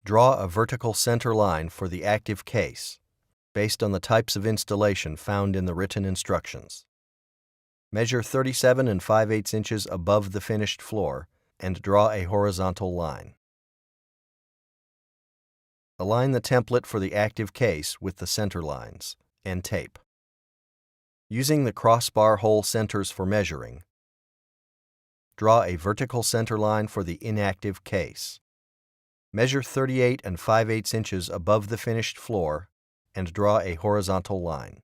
Draw a vertical center line for the active case, based on the types of installation found in the written instructions. Measure 37 5/8 inches above the finished floor and draw a horizontal line. Align the template for the active case with the center lines and tape. Using the crossbar hole centers for measuring, draw a vertical center line for the inactive case. Measure 38 5/8 inches above the finished floor and draw a horizontal line.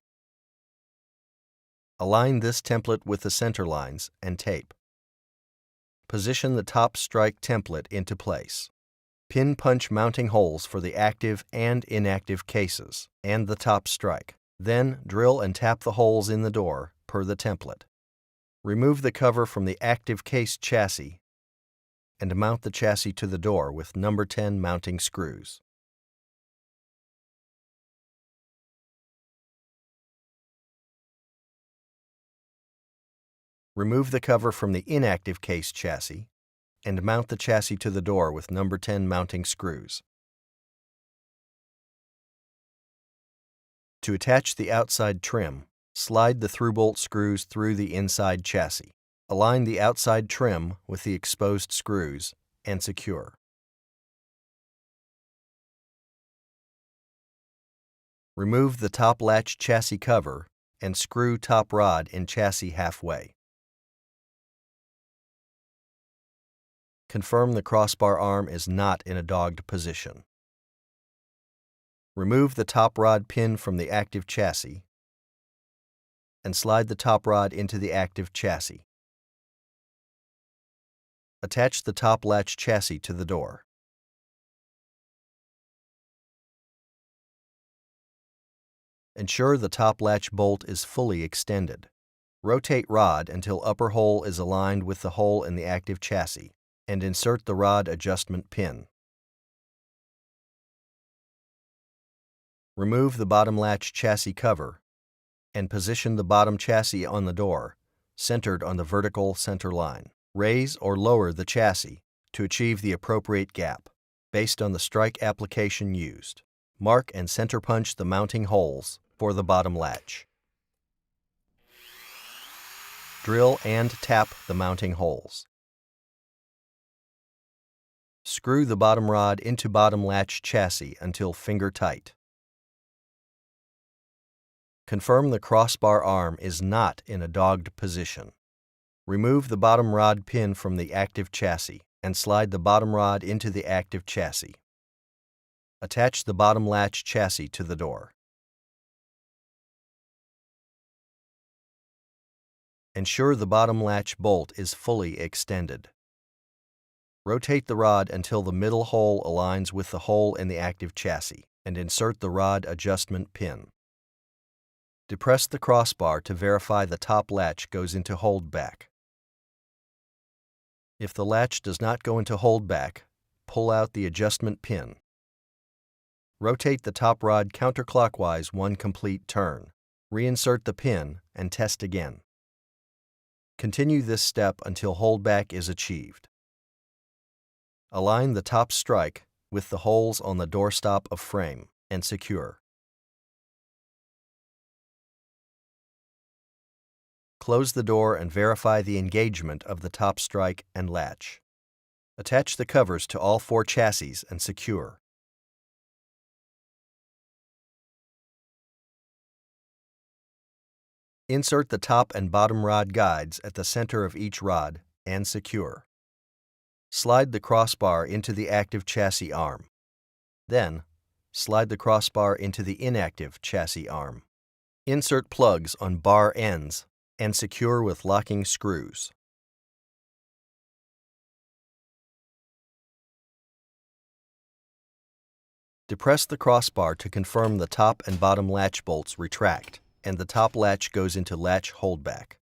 Align this template with the center lines and tape. Position the top strike template into place. Pin punch mounting holes for the active and inactive cases and the top strike. Then drill and tap the holes in the door per the template. Remove the cover from the active case chassis and mount the chassis to the door with number 10 mounting screws. Remove the cover from the inactive case chassis and mount the chassis to the door with number 10 mounting screws. To attach the outside trim, slide the through-bolt screws through the inside chassis. Align the outside trim with the exposed screws and secure. Remove the top latch chassis cover and screw top rod in chassis halfway. Confirm the crossbar arm is not in a dogged position. Remove the top rod pin from the active chassis and slide the top rod into the active chassis. Attach the top latch chassis to the door. Ensure the top latch bolt is fully extended. Rotate rod until upper hole is aligned with the hole in the active chassis and insert the rod adjustment pin. Remove the bottom latch chassis cover and position the bottom chassis on the door, centered on the vertical center line. Raise or lower the chassis to achieve the appropriate gap, based on the strike application used. Mark and center punch the mounting holes for the bottom latch. Drill and tap the mounting holes. Screw the bottom rod into bottom latch chassis until finger tight. Confirm the crossbar arm is not in a dogged position. Remove the bottom rod pin from the active chassis and slide the bottom rod into the active chassis. Attach the bottom latch chassis to the door. Ensure the bottom latch bolt is fully extended. Rotate the rod until the middle hole aligns with the hole in the active chassis and insert the rod adjustment pin. Depress the crossbar to verify the top latch goes into holdback. If the latch does not go into holdback, pull out the adjustment pin. Rotate the top rod counterclockwise one complete turn. Reinsert the pin and test again. Continue this step until holdback is achieved. Align the top strike with the holes on the doorstop of frame and secure. Close the door and verify the engagement of the top strike and latch. Attach the covers to all 4 chassis and secure. Insert the top and bottom rod guides at the center of each rod and secure. Slide the crossbar into the active chassis arm. Then, slide the crossbar into the inactive chassis arm. Insert plugs on bar ends and secure with locking screws. Depress the crossbar to confirm the top and bottom latch bolts retract and the top latch goes into latch holdback.